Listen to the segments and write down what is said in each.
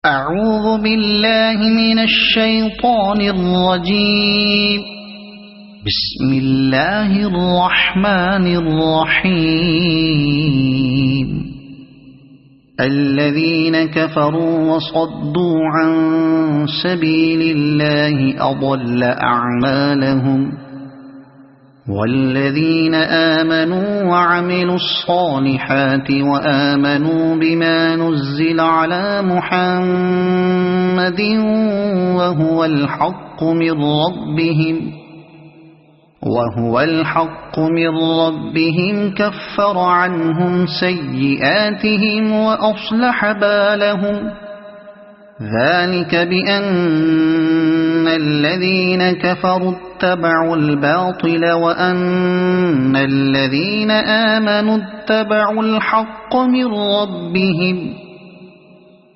أعوذ بالله من الشيطان الرجيم. بسم الله الرحمن الرحيم. الذين كفروا وصدوا عن سبيل الله أضل أعمالهم، والذين آمنوا وعملوا الصالحات وآمنوا بما نزل على محمد وهو الحق من ربهم كفر عنهم سيئاتهم وأصلح بالهم. ذلك بأن الذين كفروا اتبعوا الباطل وأن الذين آمنوا اتبعوا الحق من ربهم.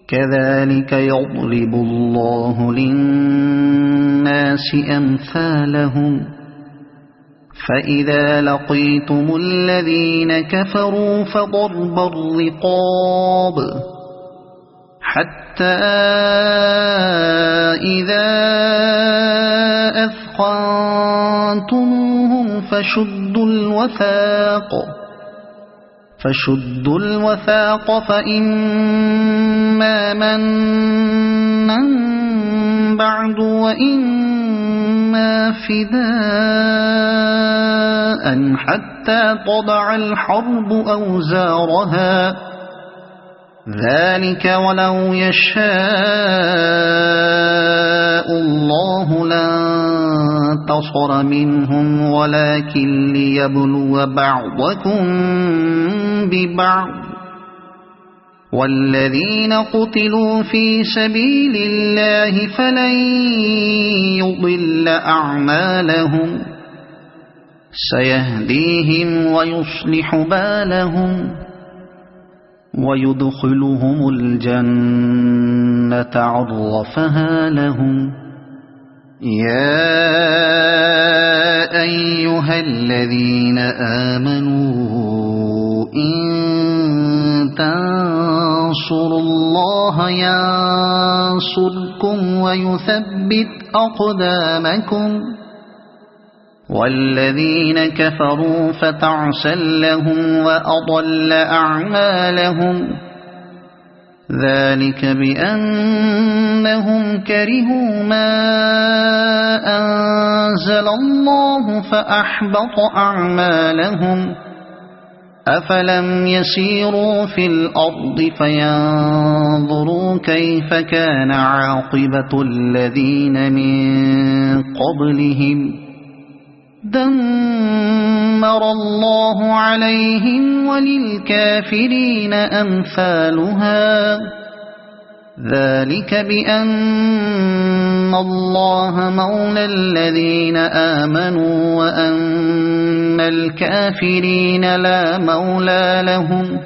كذلك يضرب الله للناس أمثالهم. فإذا لقيتم الذين كفروا فضرب الرقاب حتى إذا أثخنتموهم فشدوا الوثاق فإما منا بعد وإما فداء حتى تضع الحرب أوزارها. ذلك ولو يشاء الله لانتصر منهم ولكن ليبلو بعضكم ببعض. والذين قتلوا في سبيل الله فلن يضل أعمالهم، سيهديهم ويصلح بالهم ويدخلهم الجنة عرفها لهم. يا أيها الذين آمنوا إن تنصروا الله ينصركم ويثبت أقدامكم. والذين كفروا فتعسا لهم وأضل أعمالهم. ذلك بأنهم كرهوا ما أنزل الله فأحبط أعمالهم. أفلم يسيروا في الأرض فينظروا كيف كان عاقبة الذين من قبلهم. دمر الله عليهم وللكافرين أمثالها. ذلك بأن الله مولى الذين آمنوا وأن الكافرين لا مولى لهم.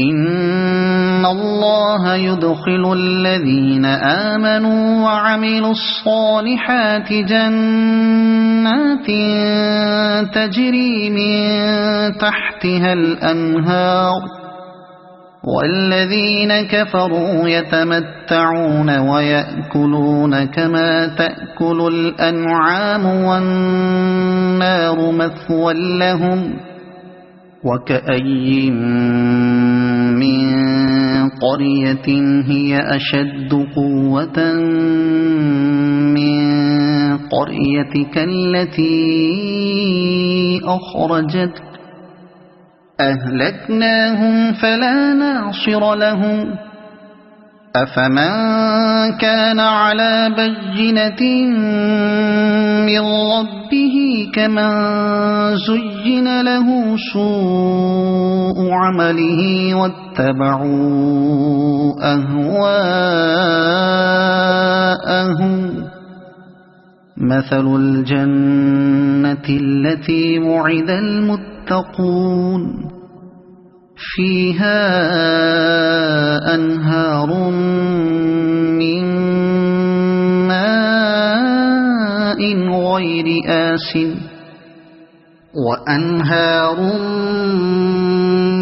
إن الله يدخل الذين آمنوا وعملوا الصالحات جنات تجري من تحتها الأنهار، والذين كفروا يتمتعون ويأكلون كما تأكل الأنعام والنار مثوى لهم. وكأي من قرية هي أشد قوة من قريتك التي أخرجتك أهلكناهم فلا ناصر لهم. أفمن كان على بينة من ربه كمن زين له سوء عمله واتبعوا أهواءهم. مثل الجنة التي وعد المتقون فيها أنهار من ماء غير آسن وأنهار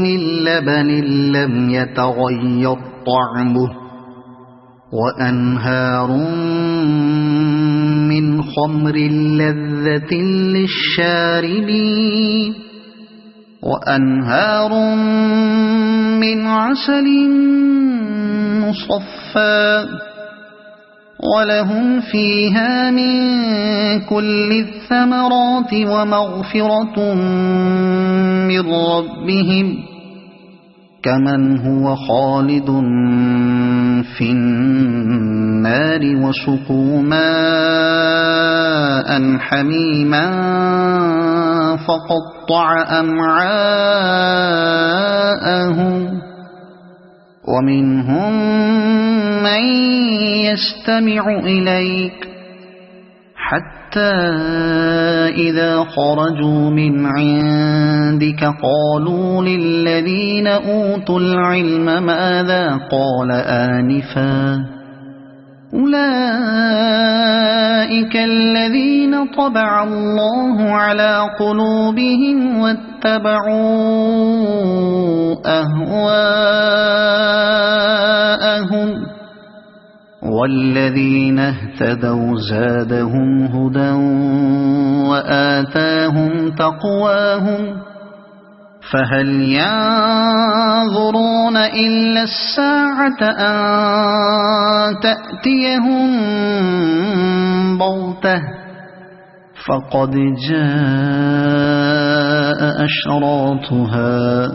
من لبن لم يتغير طعمه وأنهار من خمر لذة للشاربين وأنهار من عسل مصفى ولهم فيها من كل الثمرات ومغفرة من ربهم كمن هو خالد في النار وسقوا ماء حميما فقطع أمعاءهم ومنهم من يستمع إليك حتى إذا خرجوا من عندك قالوا للذين أوتوا العلم ماذا قال آنفا أولئك الذين طبع الله على قلوبهم واتبعوا أهواءهم والذين اهتدوا زادهم هدى وآتاهم تقواهم فهل ينظرون إلا الساعة أن تأتيهم بغتة فقد جاء أشراطها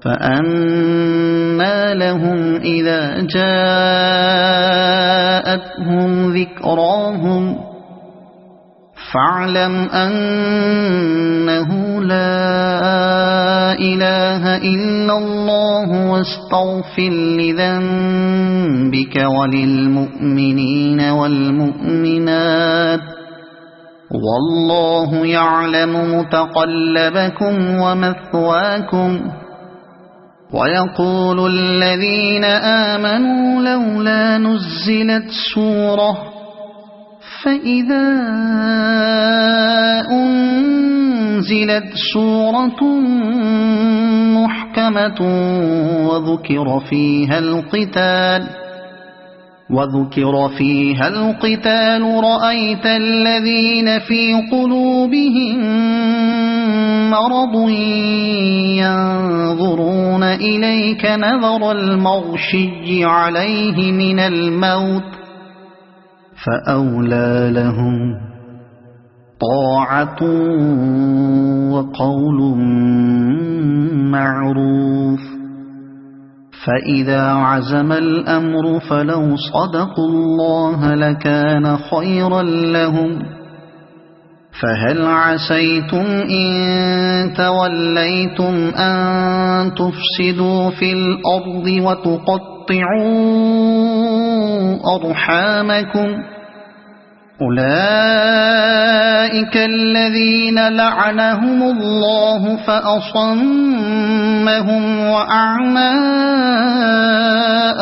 فأنى لهم إذا جاءتهم ذكراهم فاعلم أنه لا إله إلا الله واستغفر لذنبك وللمؤمنين والمؤمنات والله يعلم متقلبكم ومثواكم ويقول الذين آمنوا لولا نزلت سورة فإذا أنزلت سورة محكمة وذكر فيها القتال رأيت الذين في قلوبهم مرض ينظرون إليك نظر المغشي عليه من الموت فأولى لهم طاعة وقول معروف فإذا عزم الأمر فلو صدقوا الله لكان خيرا لهم فهل عسيتم إن توليتم أن تفسدوا في الأرض وتقطعوا أرحامكم أولئك الذين لعنهم الله فأصمهم وأعمى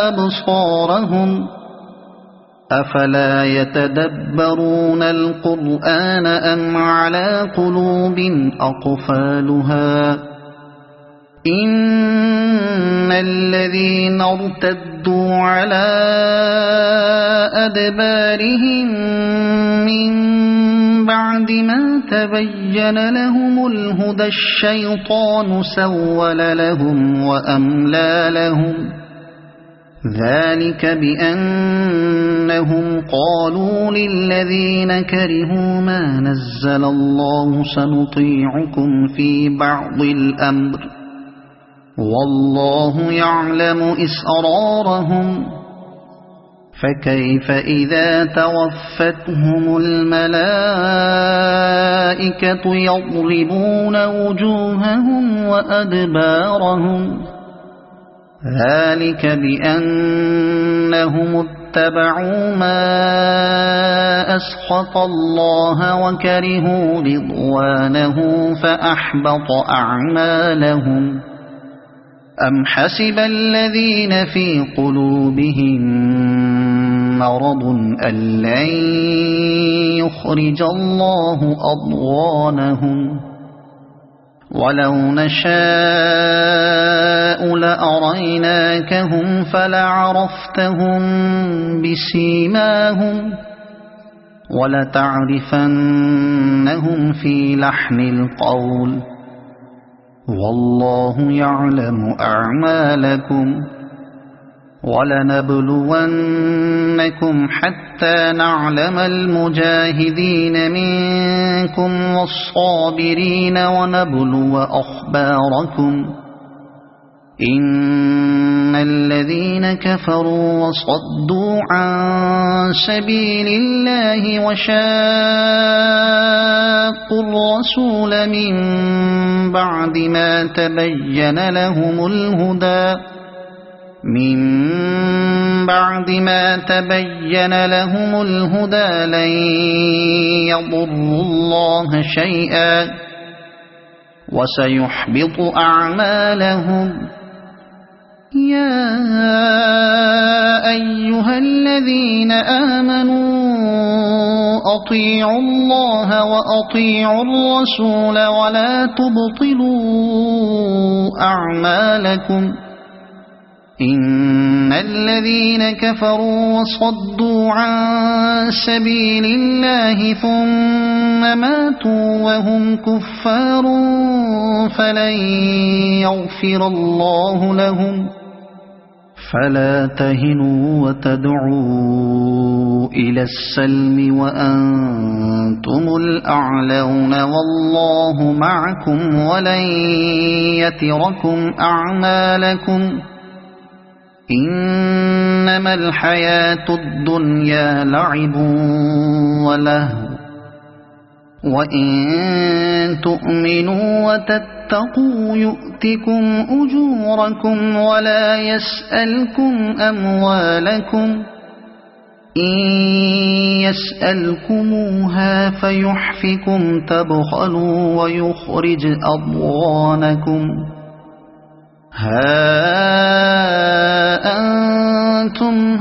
أبصارهم أفلا يتدبرون القرآن أم على قلوب أقفالها إن الذين ارتدوا على أدبارهم من بعد ما تبين لهم الهدى الشيطان سول لهم وأملى لهم ذلك بأنهم قالوا للذين كرهوا ما نزل الله سنطيعكم في بعض الأمر والله يعلم إسرارهم فكيف إذا توفتهم الملائكة يضربون وجوههم وأدبارهم ذلك بأنهم اتبعوا ما أسخط الله وكرهوا رضوانه فأحبط أعمالهم أم حسب الذين في قلوبهم مرض أن لن يخرج الله أضغانهم ولو نشاء لأريناكهم فلعرفتهم بسيماهم ولتعرفنهم في لحن القول والله يعلم أعمالكم ولنبلونكم حتى نعلم المجاهدين منكم والصابرين ونبلو أخباركم إن الذين كفروا وصدوا عن سبيل الله وشاقوا الرسول من بعد ما تبين لهم الهدى لن يضروا الله شيئا وسيحبط أعمالهم يا أيها الذين آمنوا أطيعوا الله وأطيعوا الرسول ولا تبطلوا أعمالكم إن الذين كفروا وصدوا عن سبيل الله ثم ماتوا وهم كفار فلن يغفر الله لهم فلا تهنوا وتدعوا إلى السلم وأنتم الأعلون والله معكم ولن يتركم أعمالكم إنما الحياة الدنيا لعب ولهو وإن تؤمنوا وتتقوا يؤتكم أجوركم ولا يسألكم أموالكم إن يسألكموها فيحفكم تبخلوا ويخرج أضغانكم ها أنتم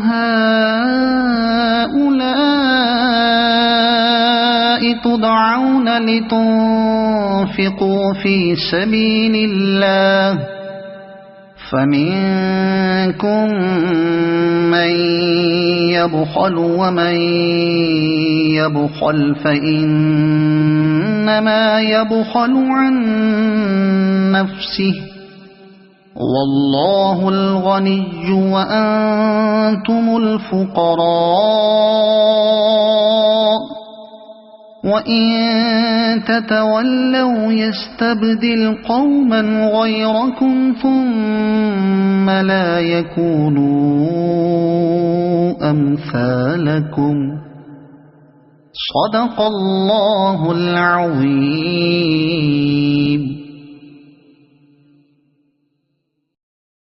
هؤلاء تدعون لتنفقوا في سبيل الله فمنكم من يبخل ومن يبخل فإنما يبخل عن نفسه والله الغني وأنتم الفقراء وإن تتولوا يستبدل قوما غيركم ثم لا يكونوا أمثالكم صدق الله العظيم.